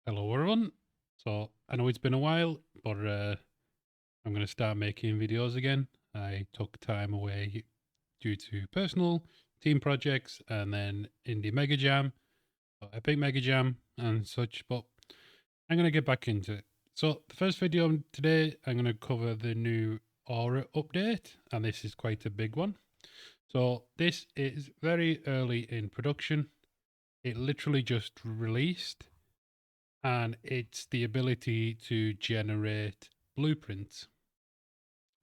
Hello everyone. So I know it's been a while, but I'm going to start making videos again. I took time away due to personal team projects and then Indie Mega Jam, Epic Mega Jam and such, but I'm going to get back into it. So the first video today, I'm going to cover the new Aura update, and this is quite a big one. So this is very early in production. It literally just released, and it's the ability to generate blueprints.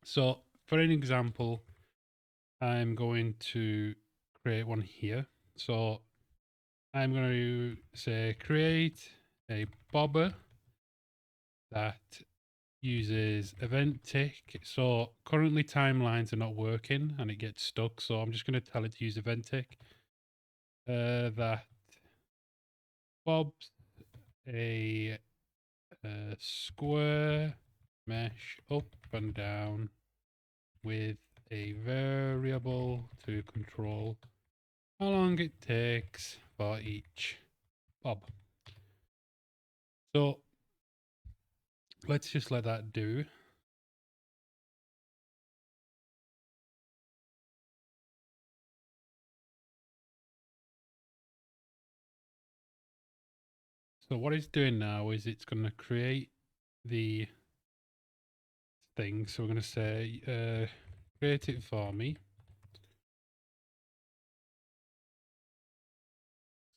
So, for an example, I'm going to create one here. So, I'm going to say create a bobber that uses event tick. So, currently timelines are not working and it gets stuck. So, I'm just going to tell it to use event tick. That bobs a square mesh up and down with a variable to control how long it takes for each bob. So let's just let that do. So what it's doing now is it's going to create the thing. So we're going to say create it for me.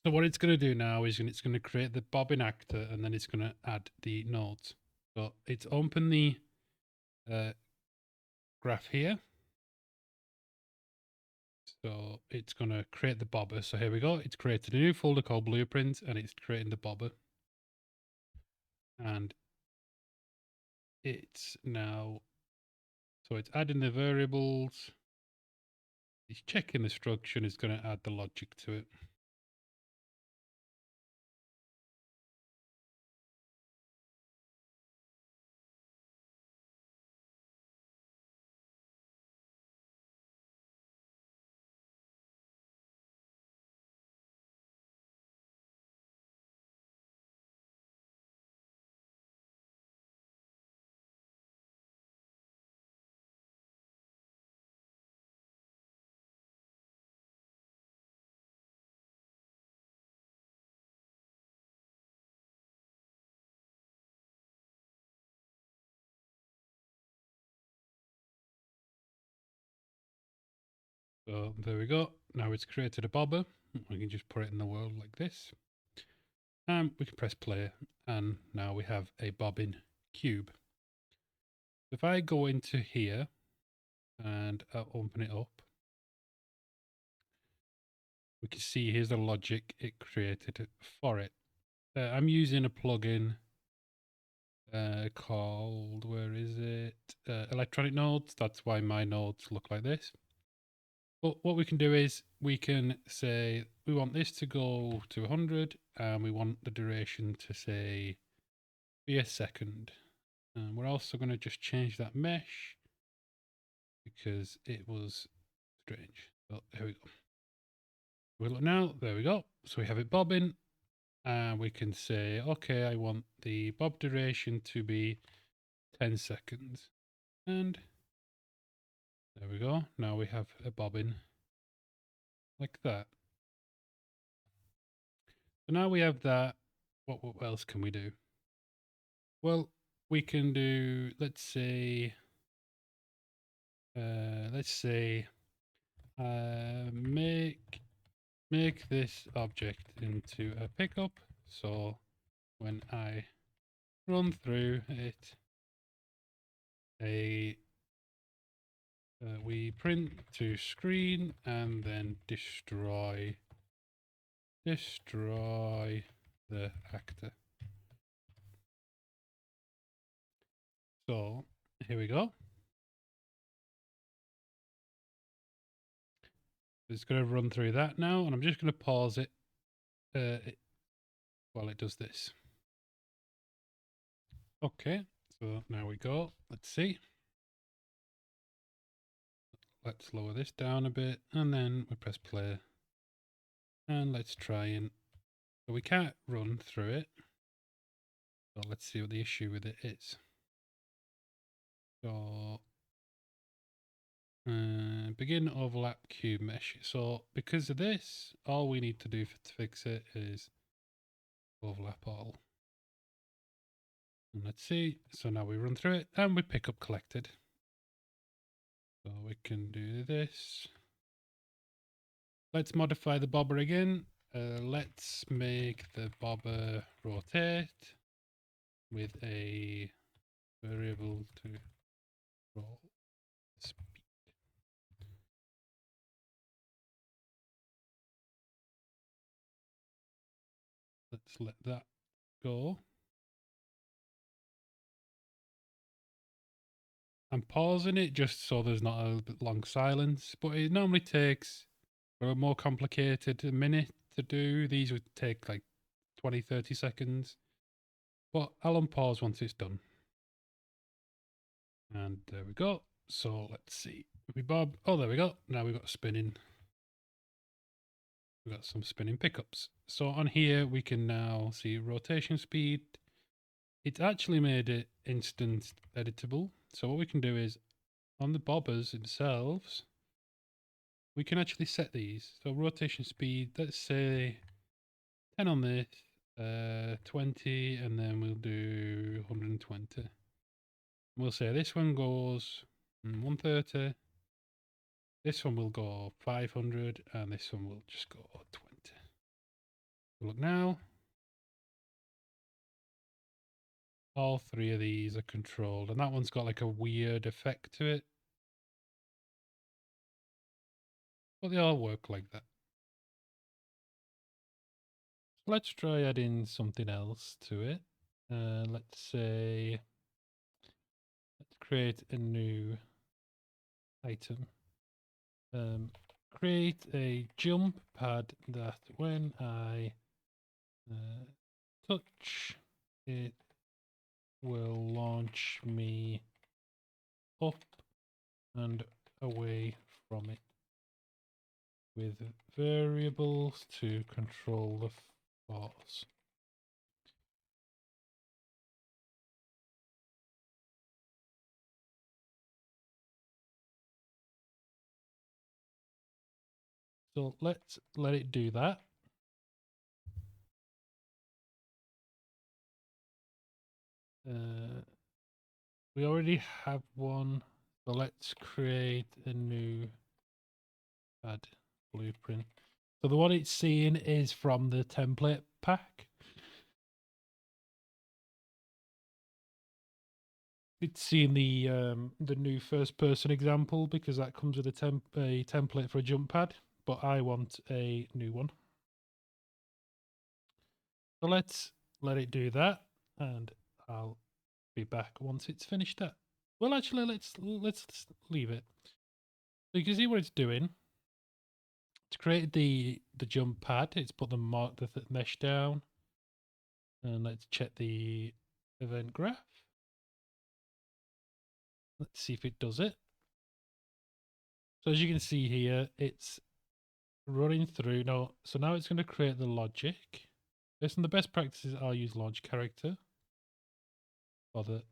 So what it's going to do now is it's going to create the bobbin actor, and then it's going to add the nodes. So it's open the graph here. So it's going to create the bobber. So here we go. It's created a new folder called blueprints, and it's creating the bobber. And it's now, so it's adding the variables. It's checking the structure and it's going to add the logic to it. So there we go. Now it's created a bobber. We can just put it in the world like this. And we can press play. And now we have a bobbin cube. If I go into here and open it up, we can see here's the logic it created for it. I'm using a plugin called, where is it? Electronic nodes. That's why my nodes look like this. But what we can do is we can say we want this to go to 100 and we want the duration to say be a second. And we're also going to just change that mesh because it was strange. So here we go. We look now, there we go. So we have it bobbing, and we can say, okay, I want the bob duration to be 10 seconds. And there we go. Now we have a bobbin like that. So now we have that. What else can we do? Well, we can do, let's say, make this object into a pickup. So when I run through it, we print to screen and then destroy the actor. So here we go. It's going to run through that now, and I'm just going to pause it while it does this. Okay, so now we go. Let's see. Let's lower this down a bit, and then we press play. And let's try and, so we can't run through it. So let's see what the issue with it is. So begin overlap cube mesh. So because of this, all we need to do to fix it is overlap all. And let's see. So now we run through it and we pick up collected. So we can do this. Let's modify the bobber again. Let's make the bobber rotate with a variable to roll speed. Let's let that go. I'm pausing it just so there's not a long silence, but it normally takes, for a more complicated, a minute to do. These would take like 20-30 seconds, but I'll unpause once it's done. And there we go. So let's see. We bob. Oh, there we go. Now we've got spinning. We've got some spinning pickups. So on here, we can now see rotation speed. It's actually made it instant editable. So what we can do is on the bobbers themselves, we can actually set these. So rotation speed, let's say 10 on this, 20, and then we'll do 120. We'll say this one goes 130. This one will go 500, and this one will just go 20. Look now. All three of these are controlled, and that one's got like a weird effect to it. But they all work like that. Let's try adding something else to it. Let's say, let's create a new item. Create a jump pad that when I touch it will launch me up and away from it with variables to control the force. So let's let it do that. We already have one, so let's create a new pad blueprint. So the one it's seeing is from the template pack. It's seeing the new first person example because that comes with a template for a jump pad, but I want a new one. So let's let it do that, and I'll be back once it's finished that. Well, actually, let's leave it. So you can see what it's doing. It's created the jump pad. It's put the mesh down, and let's check the event graph. Let's see if it does it. So as you can see here, it's running through now. So now it's going to create the logic. Based on the best practices, I'll use launch character. For the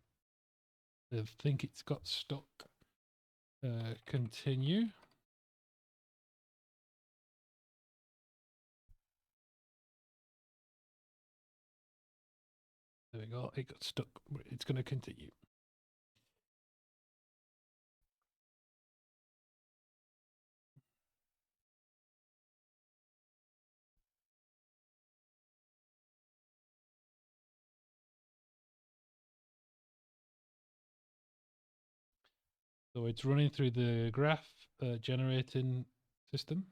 I think it's got stuck. Continue. There we go. It got stuck. It's going to continue. So it's running through the graph generating system.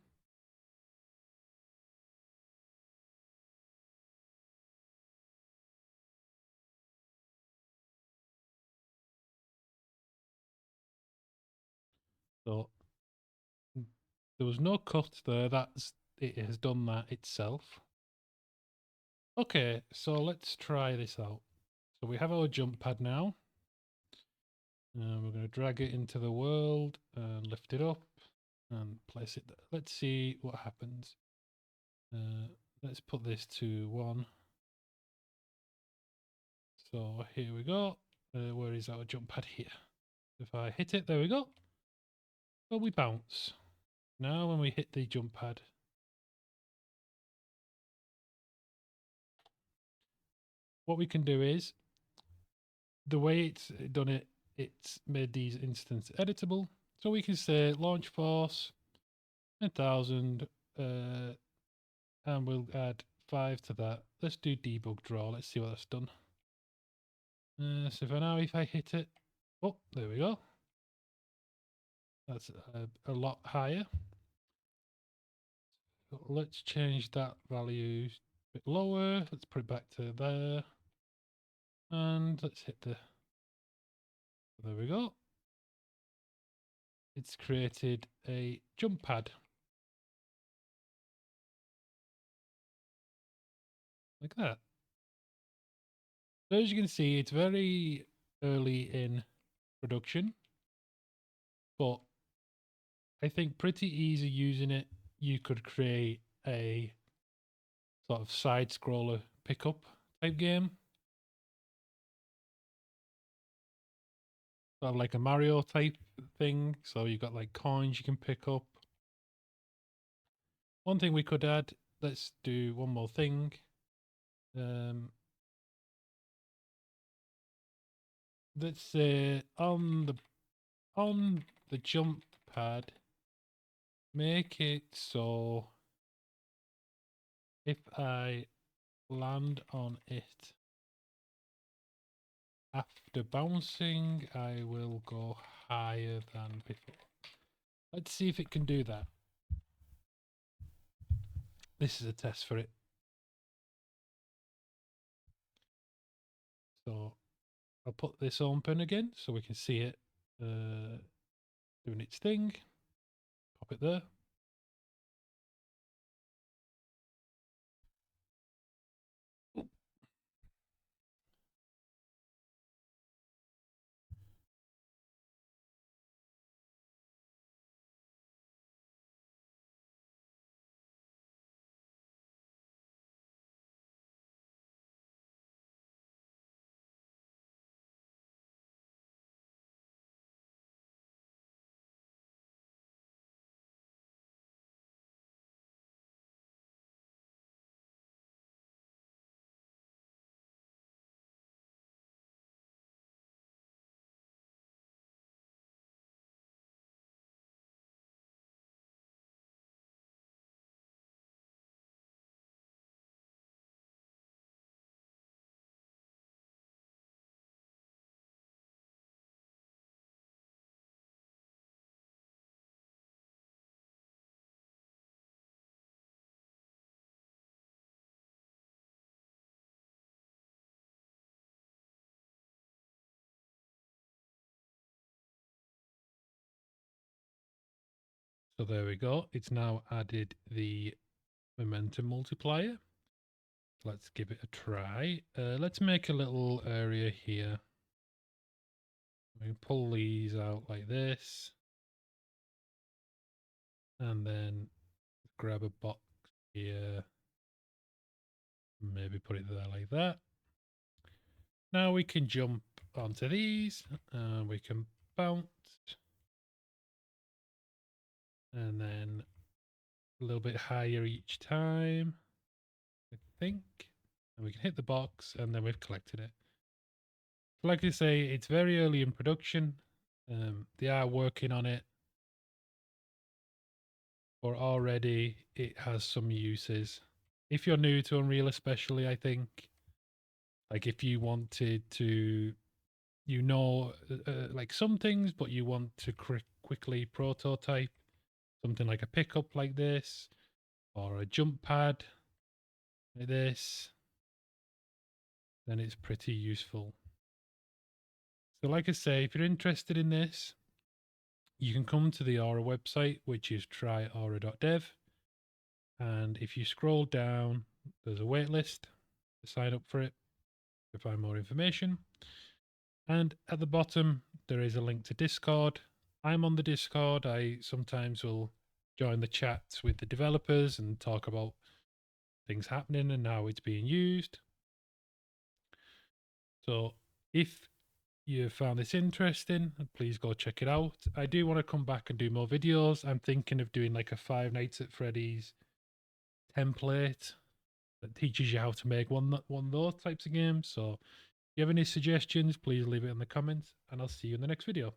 So there was no cut there. It has done that itself. Okay, so let's try this out. So we have our jump pad now. We're going to drag it into the world and lift it up and place it there. Let's see what happens. Let's put this to 1. So here we go. Where is our jump pad? Here. If I hit it, there we go. Well, we bounce. Now when we hit the jump pad, what we can do is, the way it's done it, it's made these instances editable. So we can say launch force 10,000, and we'll add 5 to that. Let's do debug draw. Let's see what that's done. So for now, if I hit it, oh, there we go. That's a lot higher. So let's change that value a bit lower. Let's put it back to there. And let's hit the, there we go. It's created a jump pad. Like that. So as you can see, it's very early in production, but I think pretty easy using it. You could create a sort of side scroller pickup type game. Sort of like a Mario type thing. So you've got like coins you can pick up. One thing we could add, let's do one more thing. Let's say on the jump pad, make it so if I land on it after bouncing, I will go higher than before. Let's see if it can do that. This is a test for it. So I'll put this open again so we can see it doing its thing. Pop it there. So there we go. It's now added the momentum multiplier. Let's give it a try. Let's make a little area here. We can pull these out like this. And then grab a box here. Maybe put it there like that. Now we can jump onto these and we can bounce. And then a little bit higher each time, I think. And we can hit the box and then we've collected it. Like I say, it's very early in production. They are working on it. But already it has some uses. If you're new to Unreal especially, I think, like if you wanted to, like some things, but you want to quickly prototype something like a pickup like this, or a jump pad like this, then it's pretty useful. So like I say, if you're interested in this, you can come to the Aura website, which is tryaura.dev. And if you scroll down, there's a wait list to sign up for it to find more information. And at the bottom, there is a link to Discord. I'm on the Discord. I sometimes will join the chats with the developers and talk about things happening and how it's being used. So if you found this interesting, please go check it out. I do want to come back and do more videos. I'm thinking of doing like a Five Nights at Freddy's template that teaches you how to make one of those types of games. So if you have any suggestions, please leave it in the comments, and I'll see you in the next video.